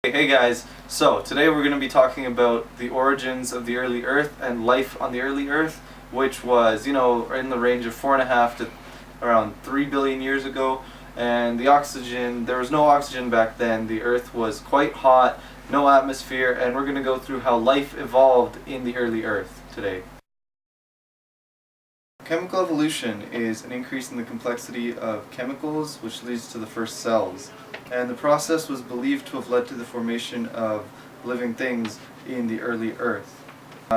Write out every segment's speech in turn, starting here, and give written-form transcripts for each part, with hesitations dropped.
Hey guys, so today we're going to be talking about the origins of the early Earth and life on the early Earth, which was, in the range of 4.5 to around 3 billion years ago. And there was no oxygen back then. The Earth was quite hot, no atmosphere, and we're going to go through how life evolved in the early Earth today. Chemical evolution is an increase in the complexity of chemicals, which leads to the first cells. And the process was believed to have led to the formation of living things in the early Earth.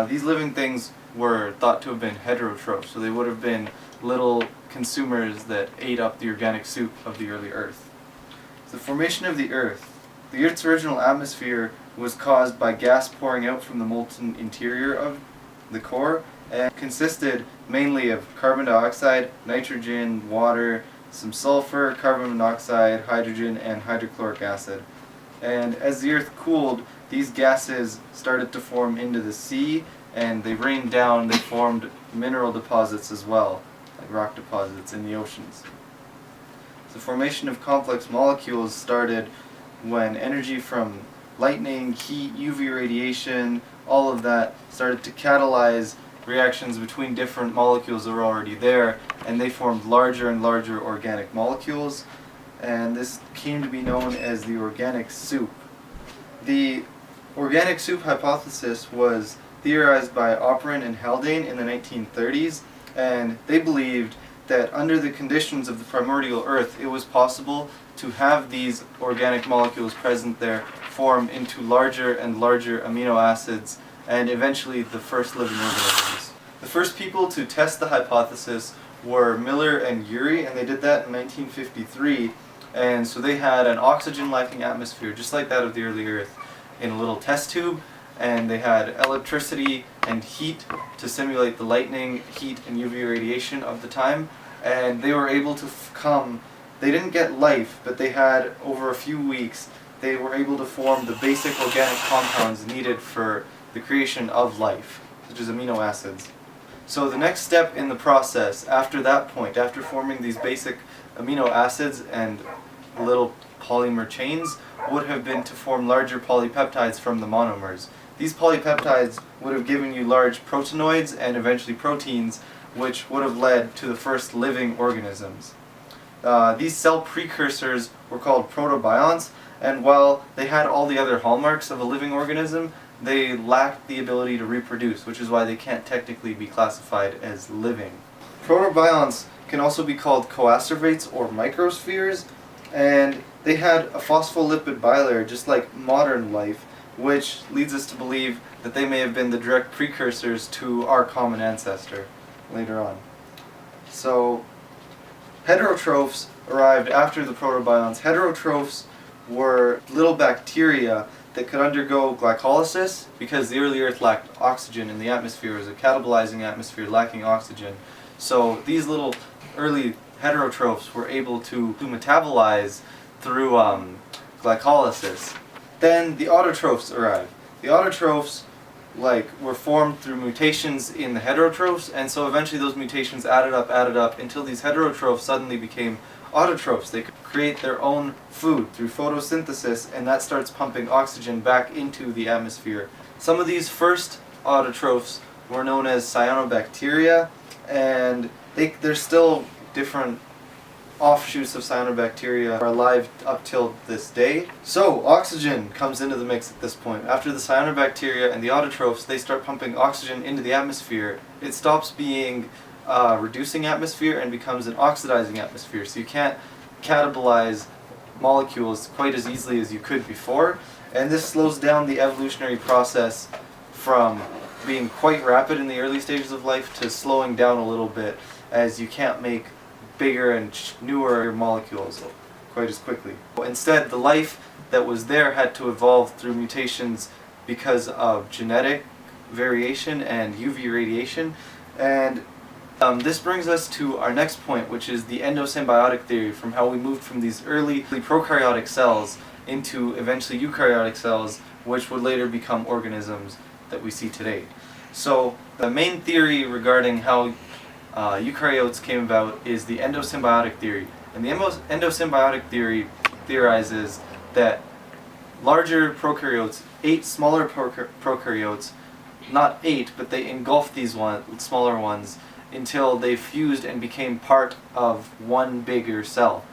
These living things were thought to have been heterotrophs, so they would have been little consumers that ate up the organic soup of the early Earth. The formation of the Earth's original atmosphere was caused by gas pouring out from the molten interior of the core, and consisted mainly of carbon dioxide, nitrogen, water, some sulfur, carbon monoxide, hydrogen, and hydrochloric acid. And as the Earth cooled, these gases started to form into the sea, and they rained down. They formed mineral deposits as well, like rock deposits in the oceans. The formation of complex molecules started when energy from lightning, heat, UV radiation, all of that started to catalyze reactions between different molecules that were already there, and they formed larger and larger organic molecules, and this came to be known as the organic soup. The organic soup hypothesis was theorized by Operin and Haldane in the 1930s, and they believed that under the conditions of the primordial Earth, it was possible to have these organic molecules present there form into larger and larger amino acids, and eventually the first living organisms. The first people to test the hypothesis were Miller and Urey, and they did that in 1953. And so they had an oxygen-lacking atmosphere, just like that of the early Earth, in a little test tube, and they had electricity and heat to simulate the lightning, heat, and UV radiation of the time, and they were able to they didn't get life, but they had, over a few weeks, they were able to form the basic organic compounds needed for the creation of life, such as amino acids. So the next step in the process, after that point, after forming these basic amino acids and little polymer chains, would have been to form larger polypeptides from the monomers. These polypeptides would have given you large proteinoids and eventually proteins, which would have led to the first living organisms. These cell precursors were called protobionts, and while they had all the other hallmarks of a living organism, they lacked the ability to reproduce, which is why they can't technically be classified as living. Protobionts can also be called coacervates or microspheres, and they had a phospholipid bilayer just like modern life, which leads us to believe that they may have been the direct precursors to our common ancestor later on. So heterotrophs arrived after the protobionts. Heterotrophs were little bacteria that could undergo glycolysis because the early Earth lacked oxygen in the atmosphere. It was a catabolizing atmosphere lacking oxygen. So these little early heterotrophs were able to metabolize through glycolysis. Then the autotrophs arrived. The autotrophs were formed through mutations in the heterotrophs, and so eventually those mutations added up until these heterotrophs suddenly became autotrophs. They could create their own food through photosynthesis, and that starts pumping oxygen back into the atmosphere. Some of these first autotrophs were known as cyanobacteria, and there's still different offshoots of cyanobacteria are alive up till this day. So oxygen comes into the mix at this point. After the cyanobacteria and the autotrophs, they start pumping oxygen into the atmosphere. It stops being reducing atmosphere and becomes an oxidizing atmosphere. So you can't catabolize molecules quite as easily as you could before, and this slows down the evolutionary process from being quite rapid in the early stages of life to slowing down a little bit, as you can't make bigger and newer molecules quite as quickly. Instead, the life that was there had to evolve through mutations because of genetic variation and UV radiation, and this brings us to our next point, which is the endosymbiotic theory, from how we moved from these early prokaryotic cells into eventually eukaryotic cells, which would later become organisms that we see today. So the main theory regarding how eukaryotes came about is the endosymbiotic theory. And the endosymbiotic theory theorizes that larger prokaryotes ate smaller prokaryotes, not ate, but they engulfed these smaller ones until they fused and became part of one bigger cell.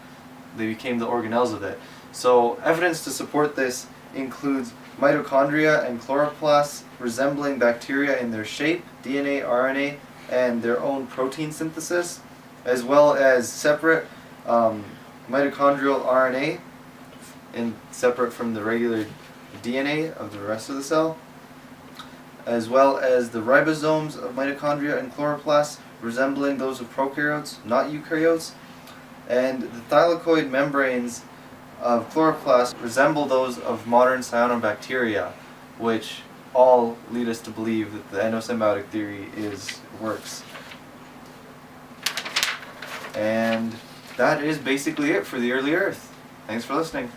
They became the organelles of it. So evidence to support this includes mitochondria and chloroplasts resembling bacteria in their shape, DNA, RNA, and their own protein synthesis, as well as separate mitochondrial RNA and separate from the regular DNA of the rest of the cell, as well as the ribosomes of mitochondria and chloroplasts resembling those of prokaryotes, not eukaryotes, and the thylakoid membranes of chloroplasts resemble those of modern cyanobacteria, which all lead us to believe that the endosymbiotic theory works. And that is basically it for the early Earth. Thanks for listening.